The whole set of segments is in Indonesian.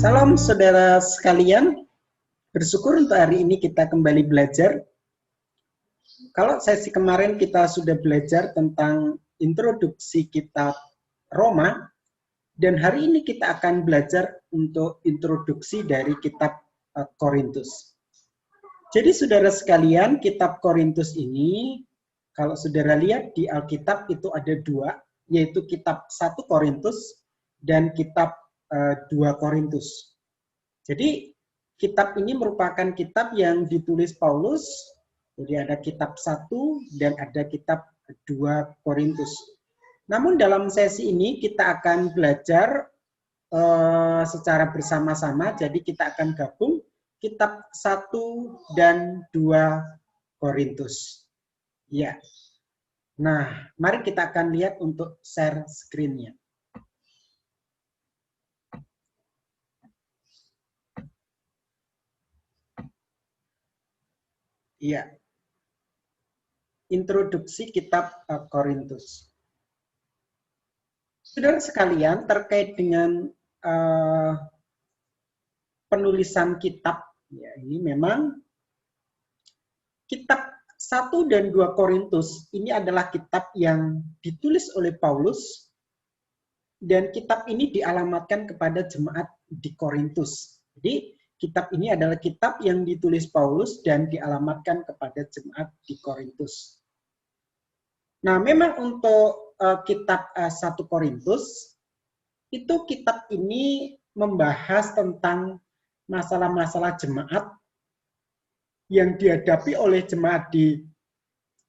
Salam saudara sekalian, bersyukur untuk hari ini kita kembali belajar. Kalau sesi kemarin kita sudah belajar tentang introduksi kitab Roma, dan hari ini kita akan belajar untuk introduksi dari kitab Korintus. Jadi saudara sekalian, kitab Korintus ini, kalau saudara lihat di Alkitab itu ada dua, yaitu kitab 1 Korintus dan kitab 2 Korintus. Jadi kitab ini merupakan kitab yang ditulis Paulus. Jadi ada kitab 1 dan ada kitab 2 Korintus. Namun dalam sesi ini kita akan belajar secara bersama-sama. Jadi kita akan gabung kitab 1 dan 2 Korintus. Ya. Nah, mari kita akan lihat untuk share screen-nya. Iya. Introduksi kitab Korintus. Saudara sekalian, terkait dengan penulisan kitab, ya ini memang kitab 1 dan 2 Korintus ini adalah kitab yang ditulis oleh Paulus, dan kitab ini dialamatkan kepada jemaat di Korintus. Jadi kitab ini adalah kitab yang ditulis Paulus dan dialamatkan kepada jemaat di Korintus. Nah, memang untuk kitab 1 Korintus, itu kitab ini membahas tentang masalah-masalah jemaat yang dihadapi oleh jemaat di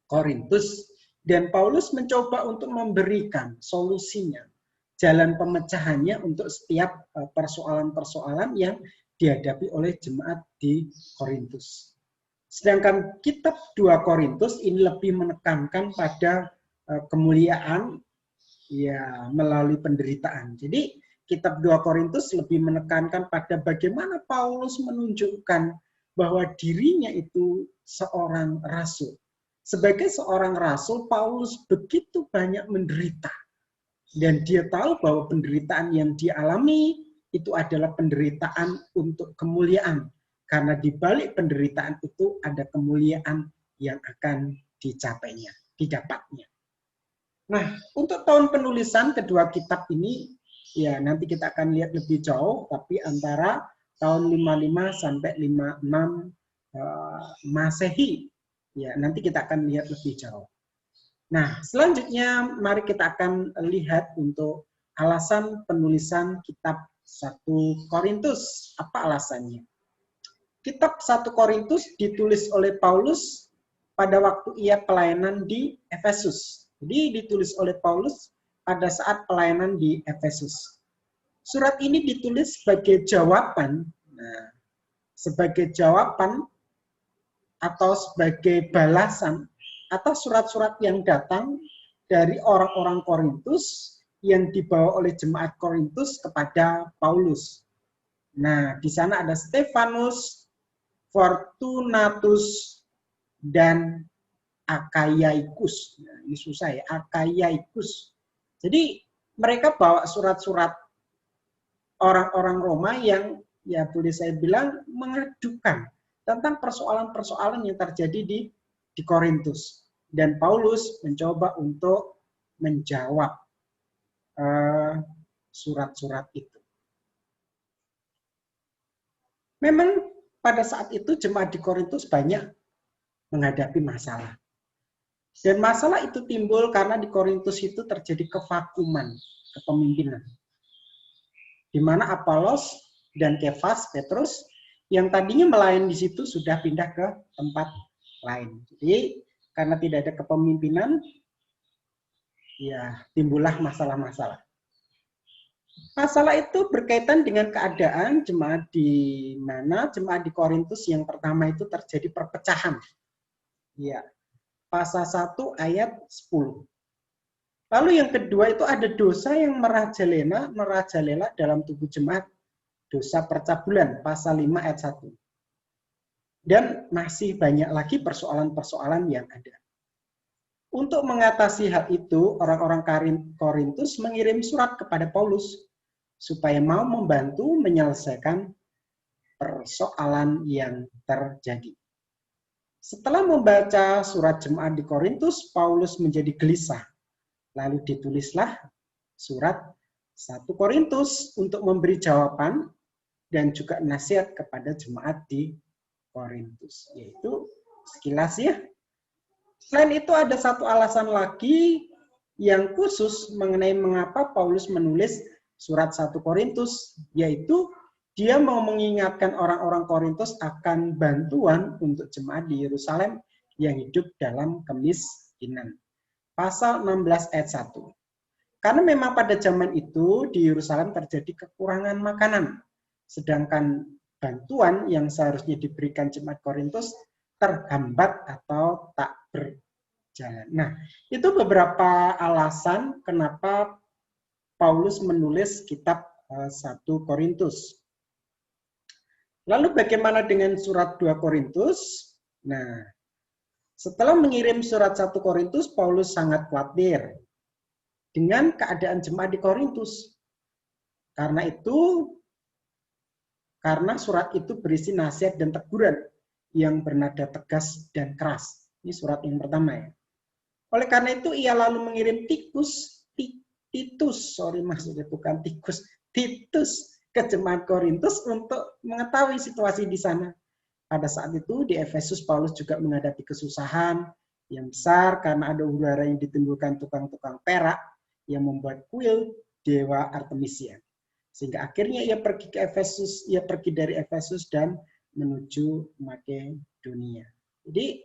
Korintus, dan Paulus mencoba untuk memberikan solusinya, jalan pemecahannya untuk setiap persoalan-persoalan yang dihadapi oleh jemaat di Korintus. Sedangkan kitab 2 Korintus ini lebih menekankan pada kemuliaan ya melalui penderitaan. Jadi kitab 2 Korintus lebih menekankan pada bagaimana Paulus menunjukkan bahwa dirinya itu seorang rasul. Sebagai seorang rasul, Paulus begitu banyak menderita. Dan dia tahu bahwa penderitaan yang dialami itu adalah penderitaan untuk kemuliaan. Karena di balik penderitaan itu ada kemuliaan yang akan dicapainya, didapatnya. Nah, untuk tahun penulisan kedua kitab ini, ya nanti kita akan lihat lebih jauh, tapi antara tahun 55 sampai 56 Masehi. Ya, nanti kita akan lihat lebih jauh. Nah, selanjutnya mari kita akan lihat untuk alasan penulisan kitab 1 Korintus. Apa alasannya? Kitab 1 Korintus ditulis oleh Paulus pada waktu ia pelayanan di Efesus. Jadi ditulis oleh Paulus pada saat pelayanan di Efesus. Surat ini ditulis sebagai jawaban, atau sebagai balasan atas surat-surat yang datang dari orang-orang Korintus yang dibawa oleh jemaat Korintus kepada Paulus. Nah, di sana ada Stefanus, Fortunatus, dan Akaikus. Nah, ini susah ya, Akaikus. Jadi mereka bawa surat-surat orang-orang Roma yang ya boleh saya bilang mengadukan tentang persoalan-persoalan yang terjadi di Korintus. Dan Paulus mencoba untuk menjawab surat-surat itu. Memang pada saat itu jemaat di Korintus banyak menghadapi masalah. Dan masalah itu timbul karena di Korintus itu terjadi kevakuman kepemimpinan. Di mana Apolos dan Kefas, Petrus, yang tadinya melayani di situ sudah pindah ke tempat lain. Jadi karena tidak ada kepemimpinan, ya timbullah masalah-masalah. Masalah itu berkaitan dengan keadaan jemaat di mana jemaat di Korintus yang pertama itu terjadi perpecahan. Ya, pasal 1 ayat 10. Lalu yang kedua itu ada dosa yang merajalela dalam tubuh jemaat. Dosa percabulan, pasal 5 ayat 1. Dan masih banyak lagi persoalan-persoalan yang ada. Untuk mengatasi hal itu, orang-orang Korintus mengirim surat kepada Paulus supaya mau membantu menyelesaikan persoalan yang terjadi. Setelah membaca surat jemaat di Korintus, Paulus menjadi gelisah. Lalu ditulislah surat 1 Korintus untuk memberi jawaban dan juga nasihat kepada jemaat di Korintus. Yaitu sekilas ya. Selain itu ada satu alasan lagi yang khusus mengenai mengapa Paulus menulis surat 1 Korintus, yaitu dia mau mengingatkan orang-orang Korintus akan bantuan untuk jemaat di Yerusalem yang hidup dalam kemiskinan. Pasal 16 ayat 1. Karena memang pada zaman itu di Yerusalem terjadi kekurangan makanan. Sedangkan bantuan yang seharusnya diberikan jemaat Korintus terhambat atau tak berjalan. Nah, itu beberapa alasan kenapa Paulus menulis kitab 1 Korintus. Lalu bagaimana dengan surat 2 Korintus? Nah, setelah mengirim surat 1 Korintus, Paulus sangat khawatir dengan keadaan jemaat di Korintus. Karena surat itu berisi nasihat dan teguran yang bernada tegas dan keras. Ini surat yang pertama ya. Oleh karena itu ia lalu mengirim Titus ke jemaat Korintus untuk mengetahui situasi di sana. Pada saat itu di Efesus Paulus juga menghadapi kesusahan yang besar karena ada huru-hara yang ditimbulkan tukang-tukang perak yang membuat kuil dewa Artemisia. Sehingga akhirnya ia pergi dari Efesus dan menuju Makedonia. Jadi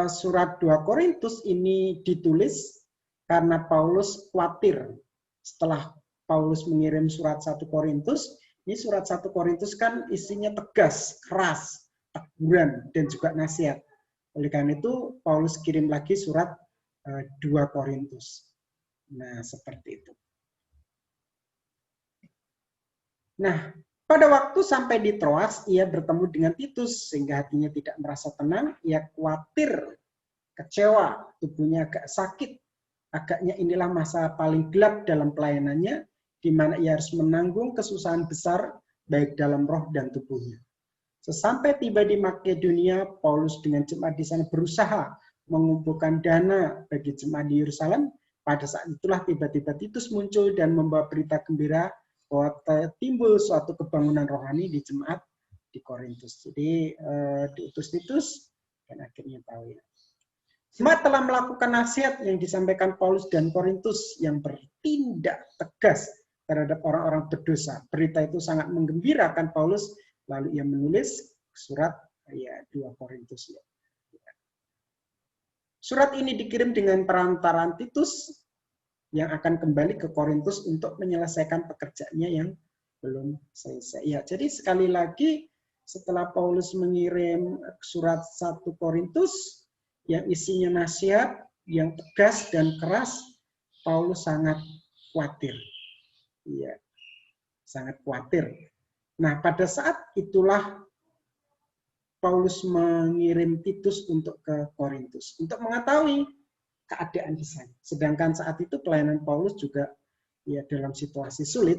surat 2 Korintus ini ditulis karena Paulus khawatir setelah Paulus mengirim surat 1 Korintus. Ini surat 1 Korintus kan isinya tegas, keras, teguran, dan juga nasihat. Oleh karena itu, Paulus kirim lagi surat 2 Korintus. Nah, seperti itu. Nah, pada waktu sampai di Troas, ia bertemu dengan Titus, sehingga hatinya tidak merasa tenang. Ia khawatir, kecewa, tubuhnya agak sakit. Agaknya inilah masa paling gelap dalam pelayanannya, di mana ia harus menanggung kesusahan besar, baik dalam roh dan tubuhnya. Sesampai tiba di Makedonia, Paulus dengan jemaat di sana berusaha mengumpulkan dana bagi jemaat di Yerusalem. Pada saat itulah tiba-tiba Titus muncul dan membawa berita gembira bahwa timbul suatu kebangunan rohani di jemaat di Korintus. Jadi diutus Titus dan akhirnya tahu ya. Jemaat telah melakukan nasihat yang disampaikan Paulus dan Korintus yang bertindak tegas terhadap orang-orang berdosa. Berita itu sangat menggembirakan Paulus, lalu ia menulis surat 2 Korintus. Surat ini dikirim dengan perantaraan Titus yang akan kembali ke Korintus untuk menyelesaikan pekerjaannya yang belum selesai. Ya, jadi sekali lagi setelah Paulus mengirim surat 1 Korintus yang isinya nasihat yang tegas dan keras, Paulus sangat khawatir. Iya, sangat khawatir. Nah, pada saat itulah Paulus mengirim Titus untuk ke Korintus untuk mengetahui keadaan di sana. Sedangkan saat itu pelayanan Paulus juga ya dalam situasi sulit.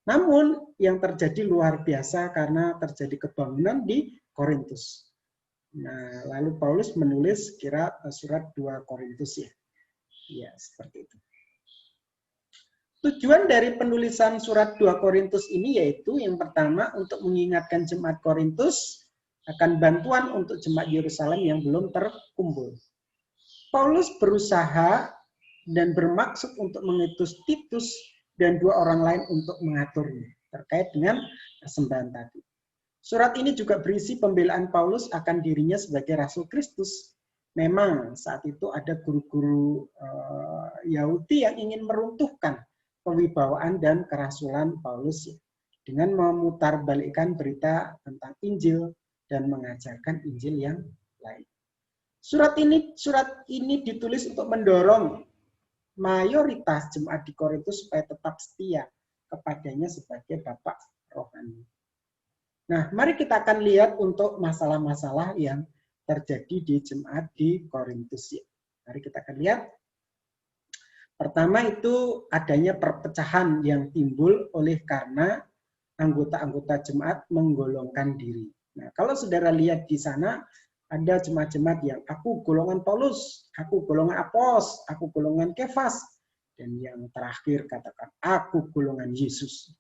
Namun yang terjadi luar biasa karena terjadi kebangunan di Korintus. Nah, lalu Paulus menulis surat 2 Korintus ya. Ya, seperti itu. Tujuan dari penulisan surat 2 Korintus ini yaitu yang pertama untuk mengingatkan jemaat Korintus akan bantuan untuk jemaat Yerusalem yang belum terkumpul. Paulus berusaha dan bermaksud untuk mengutus Titus dan 2 orang lain untuk mengaturnya terkait dengan persembahan tadi. Surat ini juga berisi pembelaan Paulus akan dirinya sebagai Rasul Kristus. Memang saat itu ada guru-guru Yahudi yang ingin meruntuhkan kewibawaan dan kerasulan Paulus ya, dengan memutarbalikkan berita tentang Injil dan mengajarkan Injil yang lain. Surat ini ditulis untuk mendorong mayoritas jemaat di Korintus supaya tetap setia kepadanya sebagai Bapak rohani. Nah, mari kita akan lihat untuk masalah-masalah yang terjadi di jemaat di Korintus. Mari kita akan lihat. Pertama itu adanya perpecahan yang timbul oleh karena anggota-anggota jemaat menggolongkan diri. Nah, kalau saudara lihat di sana, ada jemaat-jemaat yang aku golongan Paulus, aku golongan Apos, aku golongan Kefas, dan yang terakhir katakan, aku golongan Yesus.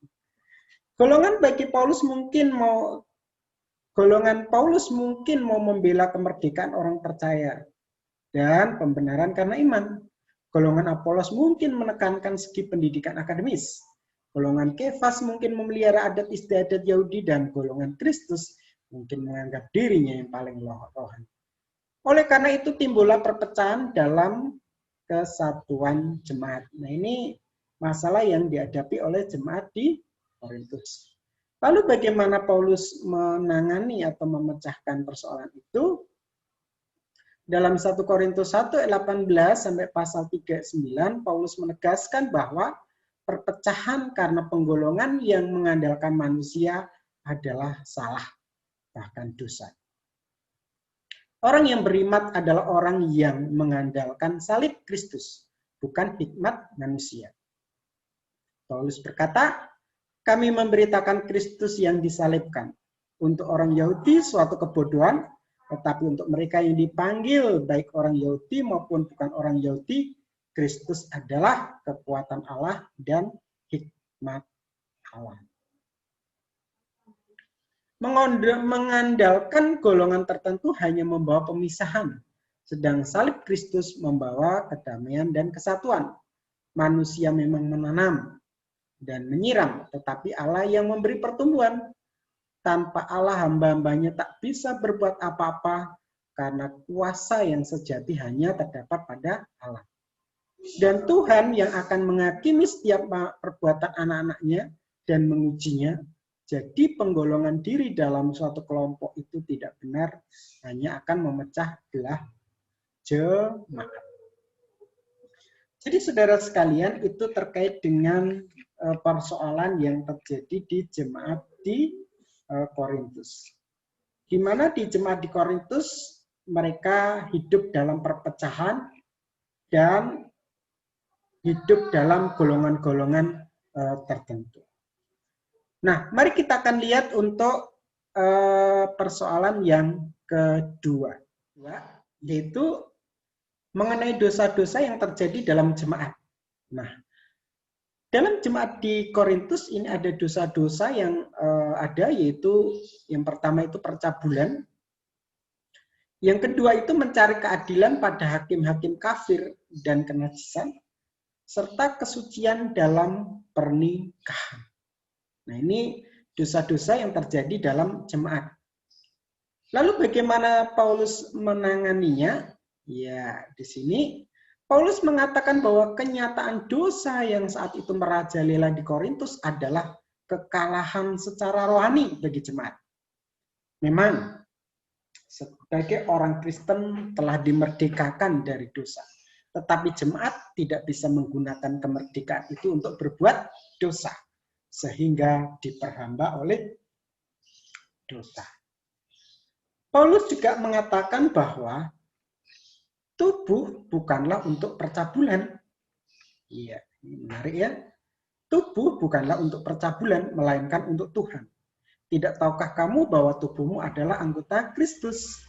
Golongan Paulus mungkin mau membela kemerdekaan orang percaya dan pembenaran karena iman. Golongan Apolos mungkin menekankan segi pendidikan akademis. Golongan Kefas mungkin memelihara adat istiadat Yahudi, dan golongan Kristus mungkin menganggap dirinya yang paling rohani. Oleh karena itu timbullah perpecahan dalam kesatuan jemaat. Nah, ini masalah yang dihadapi oleh jemaat di Korintus. Lalu bagaimana Paulus menangani atau memecahkan persoalan itu? Dalam 1 Korintus 1 ayat 18 sampai pasal 39, Paulus menegaskan bahwa perpecahan karena penggolongan yang mengandalkan manusia adalah salah, bahkan dosa. Orang yang beriman adalah orang yang mengandalkan salib Kristus, bukan hikmat manusia. Paulus berkata, kami memberitakan Kristus yang disalibkan. Untuk orang Yahudi suatu kebodohan, tetapi untuk mereka yang dipanggil, baik orang Yahudi maupun bukan orang Yahudi, Kristus adalah kekuatan Allah dan hikmat Allah. Mengandalkan golongan tertentu hanya membawa pemisahan, sedang salib Kristus membawa kedamaian dan kesatuan. Manusia memang menanam dan menyiram, tetapi Allah yang memberi pertumbuhan. Tanpa Allah hamba-hambanya tak bisa berbuat apa-apa, karena kuasa yang sejati hanya terdapat pada Allah. Dan Tuhan yang akan menghakimi setiap perbuatan anak-anaknya dan mengujinya. Jadi penggolongan diri dalam suatu kelompok itu tidak benar, hanya akan memecah belah jemaat. Jadi saudara sekalian, itu terkait dengan persoalan yang terjadi di jemaat di Korintus. Di mana di jemaat di Korintus mereka hidup dalam perpecahan dan hidup dalam golongan-golongan tertentu. Nah, mari kita akan lihat untuk persoalan yang kedua, yaitu mengenai dosa-dosa yang terjadi dalam jemaat. Nah, dalam jemaat di Korintus ini ada dosa-dosa yang ada, yaitu yang pertama itu percabulan, yang kedua itu mencari keadilan pada hakim-hakim kafir dan kenajisan, serta kesucian dalam pernikahan. Nah, ini dosa-dosa yang terjadi dalam jemaat. Lalu bagaimana Paulus menanganinya? Ya, di sini Paulus mengatakan bahwa kenyataan dosa yang saat itu merajalela di Korintus adalah kekalahan secara rohani bagi jemaat. Memang, sebagai orang Kristen telah dimerdekakan dari dosa. Tetapi jemaat tidak bisa menggunakan kemerdekaan itu untuk berbuat dosa, sehingga diperhamba oleh dosa. Paulus juga mengatakan bahwa tubuh bukanlah untuk percabulan. Iya, menarik ya. Tubuh bukanlah untuk percabulan, melainkan untuk Tuhan. Tidak tahukah kamu bahwa tubuhmu adalah anggota Kristus?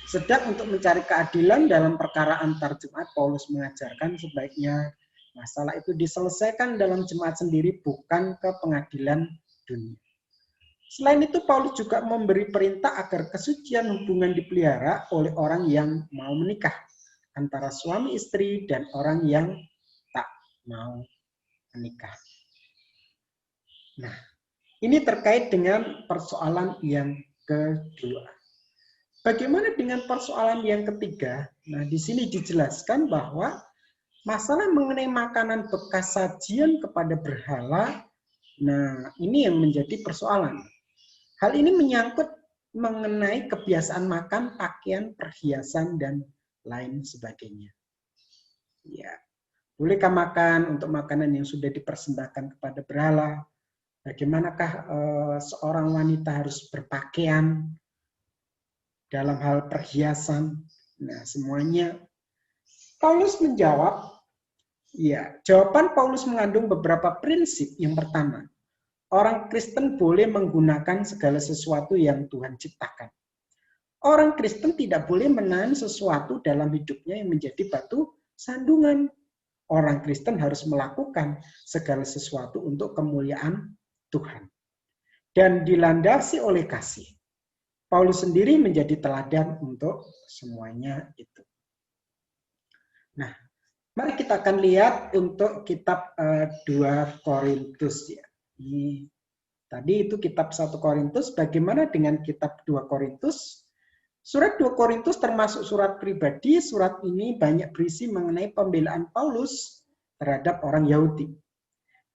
Sedang untuk mencari keadilan dalam perkara antar jemaat, Paulus mengajarkan sebaiknya masalah itu diselesaikan dalam jemaat sendiri, bukan ke pengadilan dunia. Selain itu, Paulus juga memberi perintah agar kesucian hubungan dipelihara oleh orang yang mau menikah, antara suami istri dan orang yang tak mau menikah. Nah, ini terkait dengan persoalan yang kedua. Bagaimana dengan persoalan yang ketiga? Nah, di sini dijelaskan bahwa masalah mengenai makanan bekas sajian kepada berhala, nah ini yang menjadi persoalan. Hal ini menyangkut mengenai kebiasaan makan, pakaian, perhiasan, dan lain sebagainya. Ya, bolehkah makan untuk makanan yang sudah dipersembahkan kepada berhala? Bagaimanakah seorang wanita harus berpakaian dalam hal perhiasan? Nah, semuanya Paulus menjawab Ya, jawaban Paulus mengandung beberapa prinsip. Yang pertama, orang Kristen boleh menggunakan segala sesuatu yang Tuhan ciptakan. Orang Kristen tidak boleh menahan sesuatu dalam hidupnya yang menjadi batu sandungan. Orang Kristen harus melakukan segala sesuatu untuk kemuliaan Tuhan. Dan dilandasi oleh kasih. Paulus sendiri menjadi teladan untuk semuanya itu. Nah, mari kita akan lihat untuk kitab 2 Korintus ya. Tadi itu kitab 1 Korintus, bagaimana dengan kitab 2 Korintus? Surat 2 Korintus termasuk surat pribadi, surat ini banyak berisi mengenai pembelaan Paulus terhadap orang Yahudi.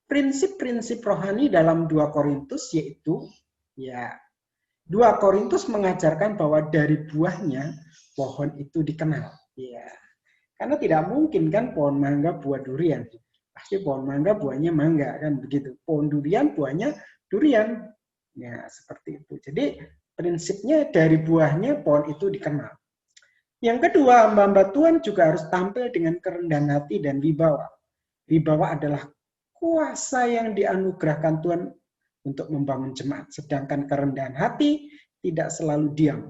Prinsip-prinsip rohani dalam 2 Korintus yaitu, ya, 2 Korintus mengajarkan bahwa dari buahnya pohon itu dikenal. Ya. Karena tidak mungkin kan pohon mangga buah durian. Pasti pohon mangga buahnya mangga kan begitu. Pohon durian buahnya durian. Ya, seperti itu. Jadi prinsipnya dari buahnya pohon itu dikenal. Yang kedua, hamba-hamba Tuhan juga harus tampil dengan kerendahan hati dan wibawa. Wibawa adalah kuasa yang dianugerahkan Tuhan untuk membangun jemaat. Sedangkan kerendahan hati tidak selalu diam.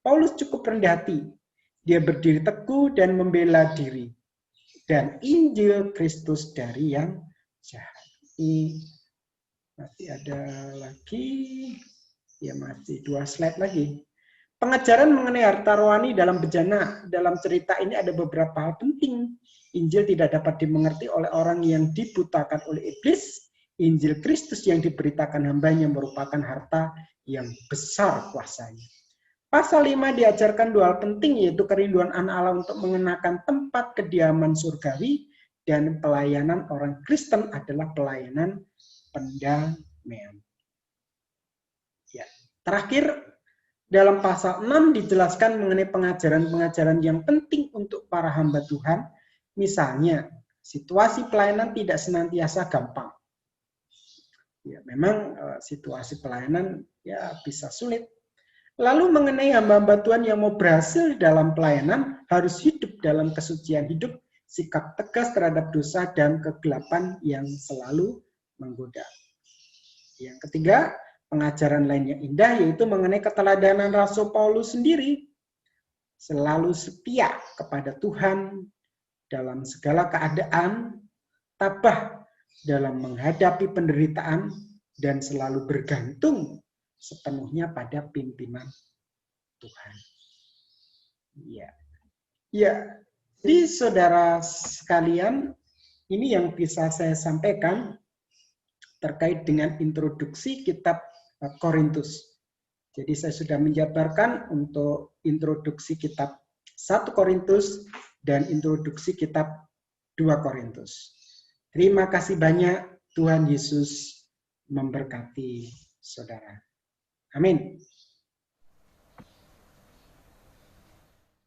Paulus cukup rendah hati. Dia berdiri teguh dan membela diri. Dan Injil Kristus dari yang jahat. Masih ada lagi. Ya, masih 2 slide lagi. Pengajaran mengenai harta rohani dalam bejana. Dalam cerita ini ada beberapa hal penting. Injil tidak dapat dimengerti oleh orang yang dibutakan oleh iblis. Injil Kristus yang diberitakan hambanya merupakan harta yang besar kuasanya. Pasal 5 diajarkan 2 hal penting, yaitu kerinduan anak Allah untuk mengenakan tempat kediaman surgawi, dan pelayanan orang Kristen adalah pelayanan pendamaian. Ya. Terakhir, dalam pasal 6 dijelaskan mengenai pengajaran-pengajaran yang penting untuk para hamba Tuhan. Misalnya, situasi pelayanan tidak senantiasa gampang. Ya, memang situasi pelayanan ya bisa sulit. Lalu mengenai hamba-hamba Tuhan yang mau berhasil dalam pelayanan, harus hidup dalam kesucian hidup, sikap tegas terhadap dosa dan kegelapan yang selalu menggoda. Yang ketiga, pengajaran lain yang indah yaitu mengenai keteladanan Rasul Paulus sendiri. Selalu setia kepada Tuhan dalam segala keadaan, tabah dalam menghadapi penderitaan, dan selalu bergantung sepenuhnya pada pimpinan Tuhan. Ya. Ya, jadi saudara sekalian, ini yang bisa saya sampaikan terkait dengan introduksi kitab Korintus. Jadi saya sudah menjabarkan untuk introduksi kitab 1 Korintus dan introduksi kitab 2 Korintus. Terima kasih banyak, Tuhan Yesus memberkati saudara. Amin.